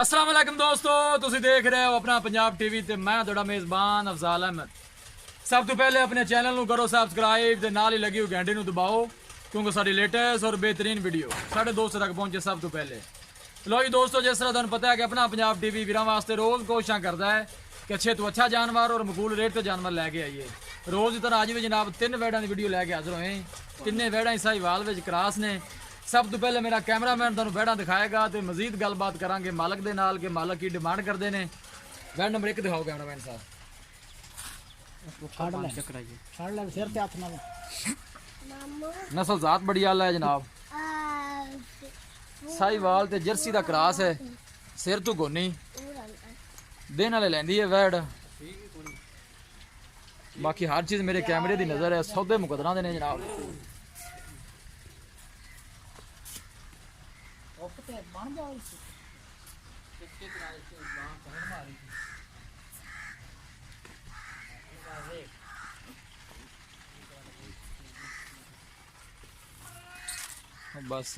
अस्सलाम वालेकुम दोस्तों, तुसी देख रहे हो अपना पंजाब टीवी ते मैं तुहाडा मेज़बान अफजाल अहमद। सब तो पहले अपने चैनल नूं करो सब्सक्राइब ते नाल ही लगी हुई घंटी नूं दबाओ क्योंकि साडी लेटेस्ट और बेहतरीन वीडियो साढ़े दोस्तों तक पहुंचे सब तो पहले। लो जी दोस्तों, जिस तरह तुहानूं पता है कि अपना पंजाब टीवी वीरां वास्ते रोज़ कोशिशां करदा है कि अच्छे तो अच्छा जानवर और मकबूल रेट ते जानवर लैके आइए। रोज़ की तरह अज भी जनाब 3 वैड़ां की वीडियो लैके हाजिर होए। तिन्ने वैड़ां साहिवाल विच क्रॉस ने। सब तो पहले मेरा कैमरामैन तुहानूं वैड़ां दिखाएगा तो मजीद गलबात करांगे मालक दे नाल कि मालक की डिमांड करते हैं। वैड़ नंबर 1 दिखाओ कैमरामैन साहब। नस्ल जात बड़ी आला है जनाब, साहिवाल ते जर्सी दा क्रॉस है। सिर तो गोनी दिन वाले लैंदी है वैड़। बाकी हर चीज़ मेरे कैमरे की नज़र है। सौदे मुकदरा दे ने जनाब। बस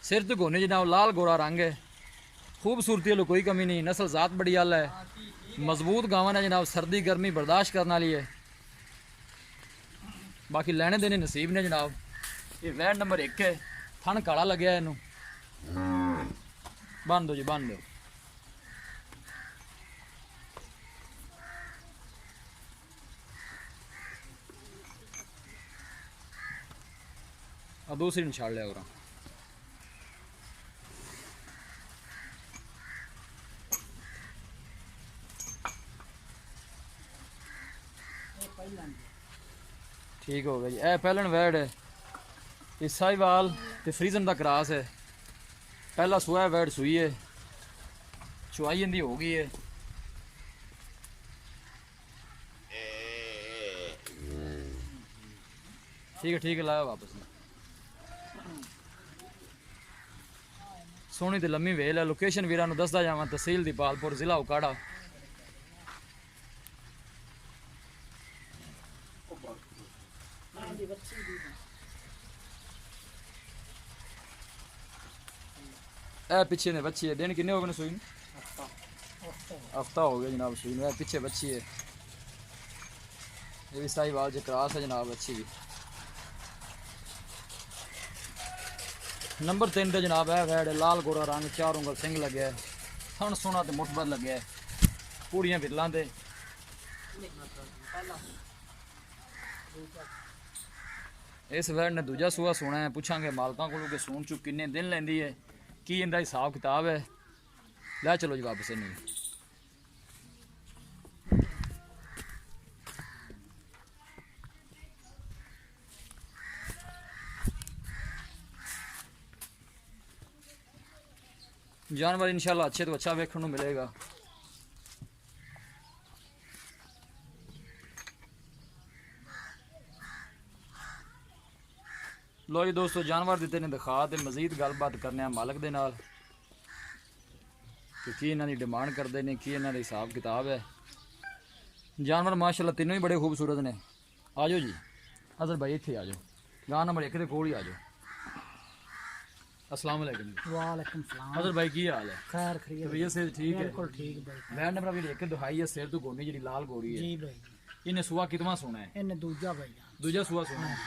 सिर तो गोने जनाब, लाल गोरा रंग है। खूबसूरती वालों कोई कमी नहीं। नस्ल जात बड़ी आला है। मजबूत गावन है जनाब, सर्दी गर्मी बर्दाश्त करने वाली है। बाकी लैने देने नसीब ने जनाब। ये वैड़ नंबर 1 है। थन काला लग्या है। इनू बन दो जी, बन दो। दूसरी ने छाड़ लिया और ठीक हो गया जी। ए पहलन वैड़ है। ये साहिवाल ते फ्रीजन का क्रॉस है। पहला सुआ है, वैड़ सुई है, चुआई इंदी हो गई है। ठीक है लाया वापस। सोहनी तो लम्मी वेल है। लोकेशन वीरां नूं दसदा जावां, तहसील दीपालपुर, जिला उकाड़ा। ए पीछे ने बच्ची है। दिन किन्ने हो गए सुई नूं? हफ्ता हो गया जनाब सुई नूं। पीछे बच्ची है। ये भी साहिवाल जो क्रॉस है जनाब, अच्छी भी। नंबर 3 ते जनाब है वैड़। लाल गोरा रंग, 4 उंगल सिंह लगे है। थन सोना ते मुठबत लगे है। पूड़ियां बिरलां ते इस वैड़ ने दूजा सूआ सोना है। पुछांगे मालकां कोलों कि सून चू किन्ने दिन लैंदी है, की इंदा हिसाब किताब है। लै चलो जी वापस इन्हें। जानवर इंशाल्लाह अच्छे तो अच्छा वेखने को मिलेगा। लो जी दोस्तों, जानवर दिते ने दिखा ते मजीद गलबात करने मालक दे नाल कि की इन्हां दी डिमांड करते हैं, की इन्हां दा हिसाब किताब है। जानवर माशाल्लाह तीनों ही बड़े खूबसूरत ने। आ जाओ जी अजहर भाई, इत्थे आ जाओ। गां नंबर 1 के कोल ही आ जाओ। अस्सलाम वालेकुम। वालेकुम सलाम। अजहर भाई की हाल है? खैर खैरियत भैया से ठीक है? बिल्कुल ठीक भाई। वैड़ नंबर भी 1 दुहाई है। सिर तो गोनी जी लाल गोरी है। जी भाई, इन्हें सुआ कितना सोना है? इन्हें दूजा भाई दूजा सुआ सोना है।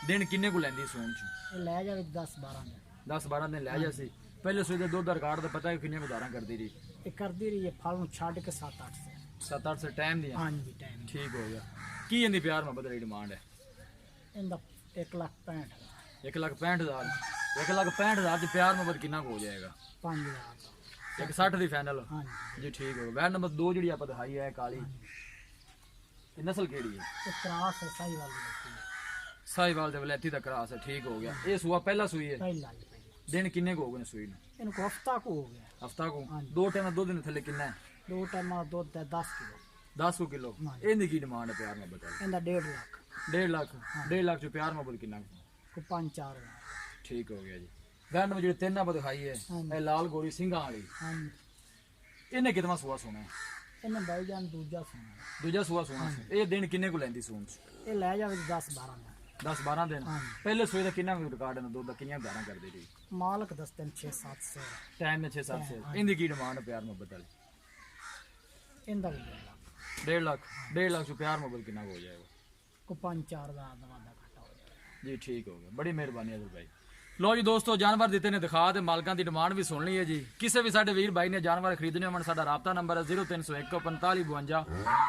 दिन किन्ने को लैंदी सून चू? ये ले जावे 10-12 दिन। 10-12 दिन लै जासी। पहले सुई दे दुध रिकॉर्ड तो पता है किन्ने को धारा करती रही? ये करदी रही है फल नु छाड़ के 7-8 से। 7-8 से टाइम दिया। हाँ जी टाइम ठीक हो गया। की इनकी प्यार मोहब्बत की डिमांड है? इनका 1,65,000 1,65,000। 1,65,000 च प्यार मोहब्बत कितना हो जाएगा? 5,000 1,60 की फाइनल हाँ जी। जी। ठीक हो गया। वैड़ नंबर 2 जी आप दिखाई है काली, ये नस्ल केड़ी है? ये क्रॉस है सही वाली होती है। साहिवाल दे वलैती दा क्रॉस है। ठीक हो गया। ये सुआ पहला सुई है। पहला जी दिन किन्ने को हो गए सुई ने? इनको हफ्ता को हो गया। हफ्ता को। हाँ जी। 2 टाइम दूध ने थले कितना है? 2 टाइम दूध है 10 किलो। 10 किलो। हाँ। इनकी की डिमांड है प्यार मोहब्बत वाली? इनका 1.5 लाख। 1.5 लाख। 1.5 लाख जो प्यार मोहब्बत कितना? को 5-4 हज़ार। ठीक हो गया जी। वैड़ नंबर जो 3 आप दिखाई है, ये लाल गोरी सिंघा वाली, हाँ जी। इन्हें कितना सुआ सोना है? इन्हें भाईजान दूजा सोना। दूजा सुआ सोना। ये दिन किन्ने को लैंदी सून? ये ले जावे 10-12 दिन। 10-12 दिन हाँ। ਪਹਿਲੇ ਸੂਏ ਦਾ ਕਿੰਨਾ ਰਿਕਾਰਡ ਹੈ ਦੁੱਧ ਦਾ ਕਿੰਨੀਆਂ ਧਾਰਾਂ ਕਰਦੇ ਜੀ मालक 10 दिन 6-7 से ਟਾਈਮ ਨੇ 6-7 ਸੇ ਇਹਦੀ ਕੀ ਡਿਮਾਂਡ ਹੈ ਪਿਆਰ ਮੁਹੱਬਤ ਵਾਲੀ इंदा भी ले ला 1.5 ਲੱਖ ਚ ਪਿਆਰ ਮੁਹੱਬਤ ਕਿੰਨਾ ਕੁ ਹੋ ਜਾਏਗਾ को 5-4 ਦਾ ਦਵਾਦਾ ਘਟਾ ਹੋ ਜਾਏਗਾ ਜੀ ਠੀਕ ਹੋ ਗਿਆ ਬੜੀ ਮਿਹਰਬਾਨੀ ਹੈ ਭਾਈ ਲੋ ਜੀ ਦੋਸਤੋ ਜਾਨਵਰ ਦਿੱਤੇ ਨੇ ਦਿਖਾ ਤੇ ਮਾਲਕਾਂ ਦੀ ਡਿਮਾਂਡ ਵੀ ਸੁਣ ਲਈ ਹੈ ਜੀ ਕਿਸੇ ਵੀ ਸਾਡੇ ਵੀਰ ਭਾਈ ਨੇ ਜਾਨਵਰ ਖਰੀਦਣੇ ਹੋਣ ਸਾਡਾ ਰਾਬਤਾ ਨੰਬਰ ਹੈ 0301 45 52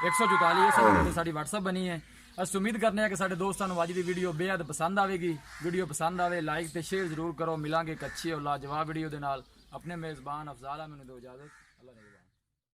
144 ਇਸ ਨੰਬਰ ਤੇ ਸਾਡੀ WhatsApp ਬਣੀ ਹੈ ਅਸੀਂ ਉਮੀਦ ਕਰਨੇ ਆ ਕਿ ਸਾਡੇ ਦੋਸਤਾਂ ਨੂੰ ਅੱਜ ਦੀ ਵੀਡੀਓ ਬੇहद ਪਸੰਦ ਆਵੇਗੀ ਵੀਡੀਓ ਪਸੰਦ ਆਵੇ ਲਾਈਕ ਤੇ ਸ਼ੇਅਰ ਜ਼ਰੂਰ ਕਰੋ ਮਿਲਾਂਗੇ ਇੱਕ ਅੱਛੀ ਔਰ ਲਾਜਵਾਬ ਵੀਡੀਓ ਦੇ ਨਾਲ ਆਪਣੇ ਮੇਜ਼ਬਾਨ ਅਫਜ਼ਾਲ ਅਹਿਮਦ ਨੂੰ ਦਿਓ ਇਜਾਜ਼ਤ ਅੱਲਾ ਨੇ